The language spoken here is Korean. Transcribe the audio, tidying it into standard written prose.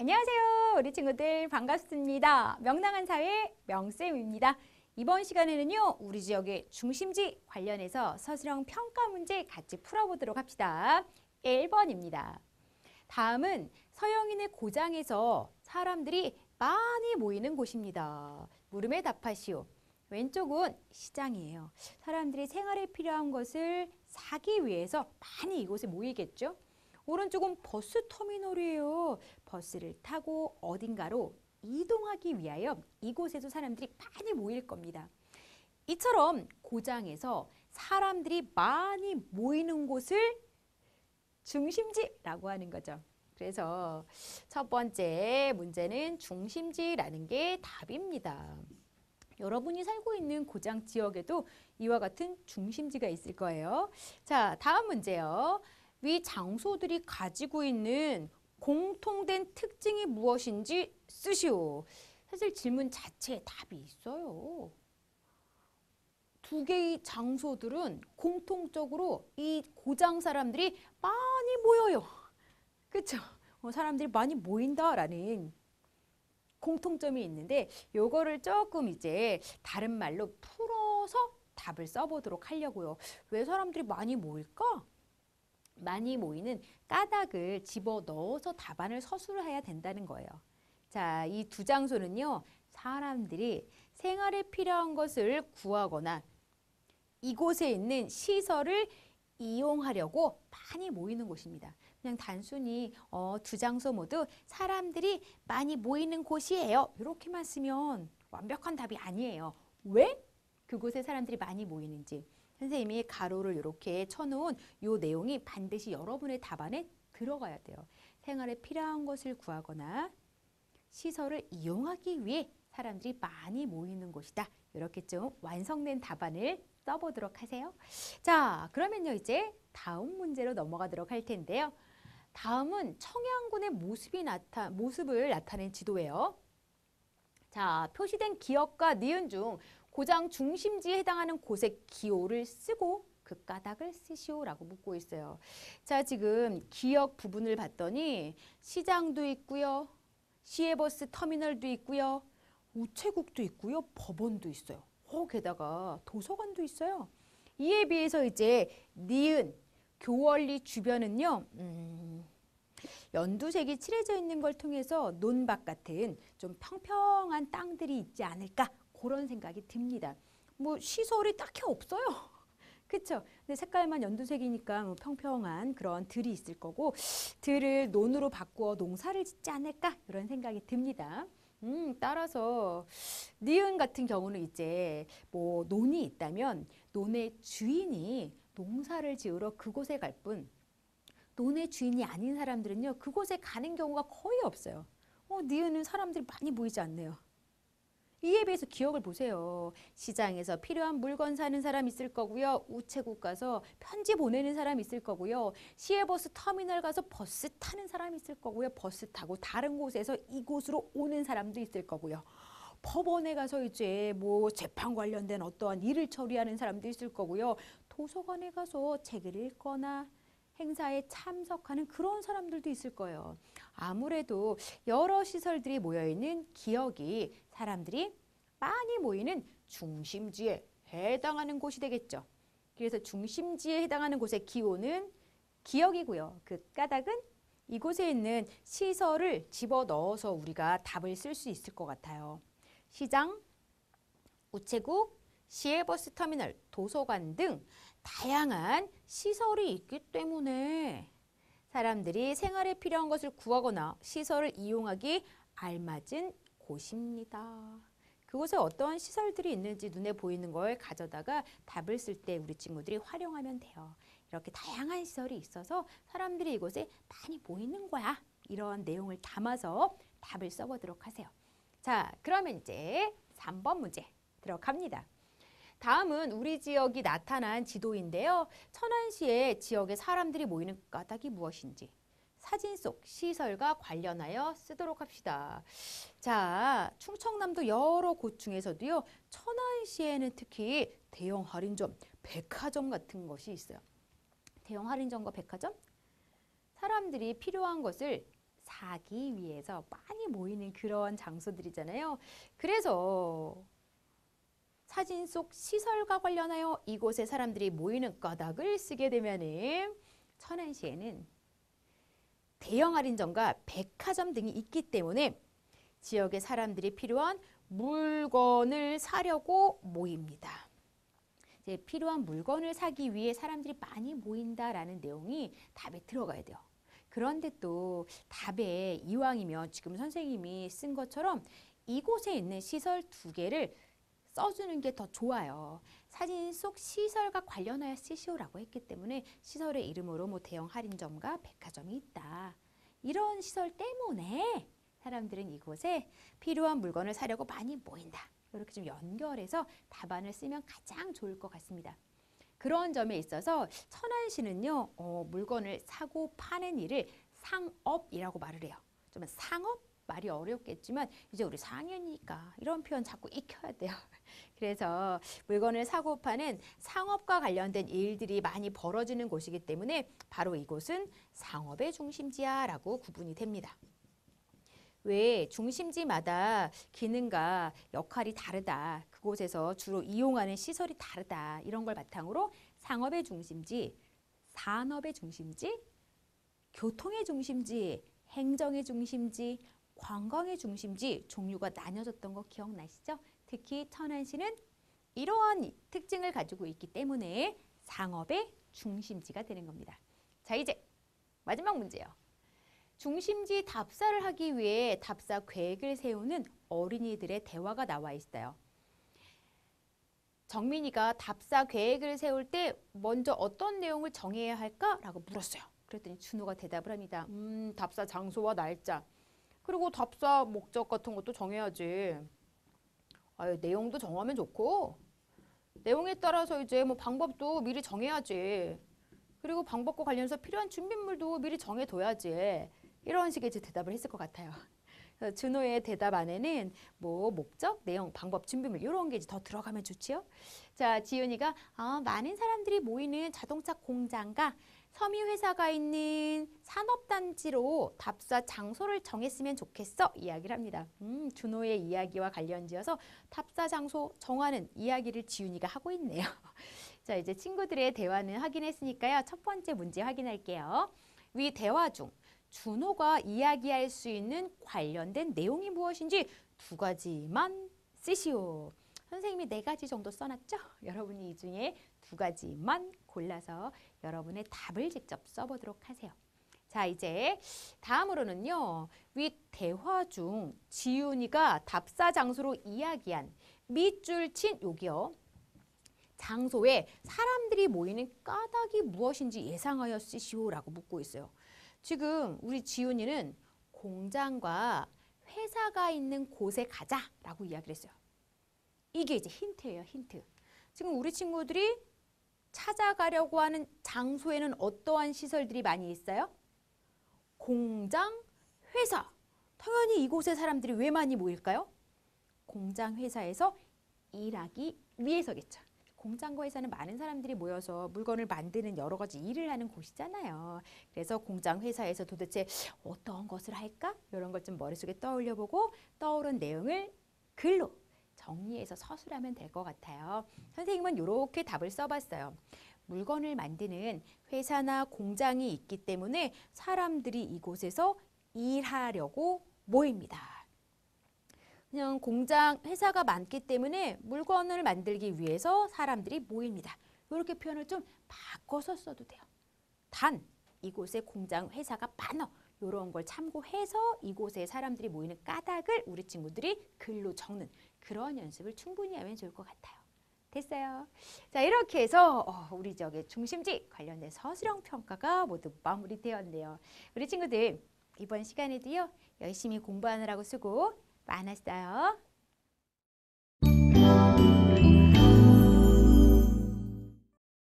안녕하세요. 우리 친구들 반갑습니다. 명랑한 사회 명쌤입니다. 이번 시간에는요. 우리 지역의 중심지 관련해서 서술형 평가 문제 같이 풀어보도록 합시다. 1번입니다. 다음은 서영인의 고장에서 사람들이 많이 모이는 곳입니다. 물음에 답하시오. 왼쪽은 시장이에요. 사람들이 생활에 필요한 것을 사기 위해서 많이 이곳에 모이겠죠. 오른쪽은 버스 터미널이에요. 버스를 타고 어딘가로 이동하기 위하여 이곳에도 사람들이 많이 모일 겁니다. 이처럼 고장에서 사람들이 많이 모이는 곳을 중심지라고 하는 거죠. 그래서 첫 번째 문제는 중심지라는 게 답입니다. 여러분이 살고 있는 고장 지역에도 이와 같은 중심지가 있을 거예요. 자, 다음 문제요. 위 장소들이 가지고 있는 공통된 특징이 무엇인지 쓰시오. 사실 질문 자체에 답이 있어요. 두 개의 장소들은 공통적으로 이 고장 사람들이 많이 모여요. 그렇죠? 사람들이 많이 모인다라는 공통점이 있는데 요거를 조금 이제 다른 말로 풀어서 답을 써보도록 하려고요. 왜 사람들이 많이 모일까? 많이 모이는 까닭을 집어넣어서 답안을 서술해야 된다는 거예요. 자, 이 두 장소는요. 사람들이 생활에 필요한 것을 구하거나 이곳에 있는 시설을 이용하려고 많이 모이는 곳입니다. 그냥 단순히 두 장소 모두 사람들이 많이 모이는 곳이에요. 이렇게만 쓰면 완벽한 답이 아니에요. 왜 그곳에 사람들이 많이 모이는지 선생님이 가로를 이렇게 쳐놓은 이 내용이 반드시 여러분의 답안에 들어가야 돼요. 생활에 필요한 것을 구하거나 시설을 이용하기 위해 사람들이 많이 모이는 곳이다. 이렇게 좀 완성된 답안을 써보도록 하세요. 자, 그러면요 이제 다음 문제로 넘어가도록 할 텐데요. 다음은 청양군의 모습을 나타낸 지도예요. 자, 표시된 기역과 니은 중 고장 중심지에 해당하는 곳의 기호를 쓰고 그 까닭을 쓰시오라고 묻고 있어요. 자, 지금 기역 부분을 봤더니 시장도 있고요. 시외버스 터미널도 있고요. 우체국도 있고요. 법원도 있어요. 게다가 도서관도 있어요. 이에 비해서 이제 니은, 교월리 주변은요. 연두색이 칠해져 있는 걸 통해서 논밭 같은 좀 평평한 땅들이 있지 않을까 그런 생각이 듭니다. 뭐 시설이 딱히 없어요. 그렇죠? 근데 색깔만 연두색이니까 뭐 평평한 그런 들이 있을 거고 들을 논으로 바꾸어 농사를 짓지 않을까 이런 생각이 듭니다. 따라서 니은 같은 경우는 이제 뭐 논이 있다면 논의 주인이 농사를 지으러 그곳에 갈 뿐 논의 주인이 아닌 사람들은요 그곳에 가는 경우가 거의 없어요. 니은은 사람들이 많이 모이지 않네요. 이에 비해서 기억을 보세요. 시장에서 필요한 물건 사는 사람 있을 거고요. 우체국 가서 편지 보내는 사람 있을 거고요. 시외버스 터미널 가서 버스 타는 사람 있을 거고요. 버스 타고 다른 곳에서 이곳으로 오는 사람도 있을 거고요. 법원에 가서 이제 뭐 재판 관련된 어떠한 일을 처리하는 사람도 있을 거고요. 도서관에 가서 책을 읽거나 행사에 참석하는 그런 사람들도 있을 거예요. 아무래도 여러 시설들이 모여있는 기역이 사람들이 많이 모이는 중심지에 해당하는 곳이 되겠죠. 그래서 중심지에 해당하는 곳의 기호는 기역이고요. 그 까닭은 이곳에 있는 시설을 집어넣어서 우리가 답을 쓸 수 있을 것 같아요. 시장, 우체국, 시외버스 터미널, 도서관 등 다양한 시설이 있기 때문에 사람들이 생활에 필요한 것을 구하거나 시설을 이용하기 알맞은 곳입니다. 그곳에 어떠한 시설들이 있는지 눈에 보이는 걸 가져다가 답을 쓸 때 우리 친구들이 활용하면 돼요. 이렇게 다양한 시설이 있어서 사람들이 이곳에 많이 모이는 거야. 이런 내용을 담아서 답을 써보도록 하세요. 자, 그러면 이제 3번 문제 들어갑니다. 다음은 우리 지역이 나타난 지도인데요. 천안시의 지역에 사람들이 모이는 까닭이 무엇인지 사진 속 시설과 관련하여 쓰도록 합시다. 자, 충청남도 여러 곳 중에서도요. 천안시에는 특히 대형 할인점, 백화점 같은 것이 있어요. 대형 할인점과 백화점? 사람들이 필요한 것을 사기 위해서 많이 모이는 그런 장소들이잖아요. 그래서 사진 속 시설과 관련하여 이곳에 사람들이 모이는 까닭을 쓰게 되면은 천안시에는 대형 할인점과 백화점 등이 있기 때문에 지역의 사람들이 필요한 물건을 사려고 모입니다. 이제 필요한 물건을 사기 위해 사람들이 많이 모인다라는 내용이 답에 들어가야 돼요. 그런데 또 답에 이왕이면 지금 선생님이 쓴 것처럼 이곳에 있는 시설 2개를 써주는 게 더 좋아요. 사진 속 시설과 관련하여 쓰시오라고 했기 때문에 시설의 이름으로 뭐 대형 할인점과 백화점이 있다. 이런 시설 때문에 사람들은 이곳에 필요한 물건을 사려고 많이 모인다. 이렇게 좀 연결해서 답안을 쓰면 가장 좋을 것 같습니다. 그런 점에 있어서 천안시는요, 물건을 사고 파는 일을 상업이라고 말을 해요. 좀 상업? 말이 어렵겠지만 이제 우리 4학년이니까 이런 표현 자꾸 익혀야 돼요. 그래서 물건을 사고 파는 상업과 관련된 일들이 많이 벌어지는 곳이기 때문에 바로 이곳은 상업의 중심지야 라고 구분이 됩니다. 왜 중심지마다 기능과 역할이 다르다. 그곳에서 주로 이용하는 시설이 다르다. 이런 걸 바탕으로 상업의 중심지, 산업의 중심지, 교통의 중심지, 행정의 중심지, 관광의 중심지 종류가 나뉘어졌던 거 기억나시죠? 특히 천안시는 이러한 특징을 가지고 있기 때문에 상업의 중심지가 되는 겁니다. 자, 이제 마지막 문제예요. 중심지 답사를 하기 위해 답사 계획을 세우는 어린이들의 대화가 나와 있어요. 정민이가 답사 계획을 세울 때 먼저 어떤 내용을 정해야 할까라고 물었어요. 그랬더니 준호가 대답을 합니다. 답사 장소와 날짜, 그리고 답사 목적 같은 것도 정해야지. 내용도 정하면 좋고, 내용에 따라서 이제 뭐 방법도 미리 정해야지. 그리고 방법과 관련해서 필요한 준비물도 미리 정해둬야지. 이런 식의 이제 대답을 했을 것 같아요. 준호의 대답 안에는 뭐 목적, 내용, 방법, 준비물 이런 게 이제 더 들어가면 좋지요. 자, 지윤이가 많은 사람들이 모이는 자동차 공장과 섬유회사가 있는 산업단지로 답사 장소를 정했으면 좋겠어 이야기를 합니다. 준호의 이야기와 관련지어서 답사 장소 정하는 이야기를 지윤이가 하고 있네요. 자, 이제 친구들의 대화는 확인했으니까요. 첫 번째 문제 확인할게요. 위 대화 중 준호가 이야기할 수 있는 관련된 내용이 무엇인지 2가지만 쓰시오. 선생님이 4가지 정도 써놨죠? 여러분이 이 중에 2가지만 골라서 여러분의 답을 직접 써보도록 하세요. 자, 이제 다음으로는요. 위 대화 중 지윤이가 답사 장소로 이야기한 밑줄 친 여기요. 장소에 사람들이 모이는 까닭이 무엇인지 예상하여 쓰시오라고 묻고 있어요. 지금 우리 지윤이는 공장과 회사가 있는 곳에 가자라고 이야기를 했어요. 이게 이제 힌트예요, 힌트. 지금 우리 친구들이 찾아가려고 하는 장소에는 어떠한 시설들이 많이 있어요? 공장, 회사. 당연히 이곳에 사람들이 왜 많이 모일까요? 공장, 회사에서 일하기 위해서겠죠. 공장과 회사는 많은 사람들이 모여서 물건을 만드는 여러 가지 일을 하는 곳이잖아요. 그래서 공장, 회사에서 도대체 어떤 것을 할까? 이런 것 좀 머릿속에 떠올려보고 떠오른 내용을 글로 정리해서 서술하면 될 것 같아요. 선생님은 이렇게 답을 써봤어요. 물건을 만드는 회사나 공장이 있기 때문에 사람들이 이곳에서 일하려고 모입니다. 그냥 공장, 회사가 많기 때문에 물건을 만들기 위해서 사람들이 모입니다. 이렇게 표현을 좀 바꿔서 써도 돼요. 단, 이곳에 공장, 회사가 많아. 이런 걸 참고해서 이곳에 사람들이 모이는 까닭을 우리 친구들이 글로 적는 그런 연습을 충분히 하면 좋을 것 같아요. 됐어요. 자, 이렇게 해서 우리 중심지 관련된 서술형 평가가 모두 마무리되었네요. 우리 친구들 이번 시간에도요. 열심히 공부하느라고 수고 많았어요.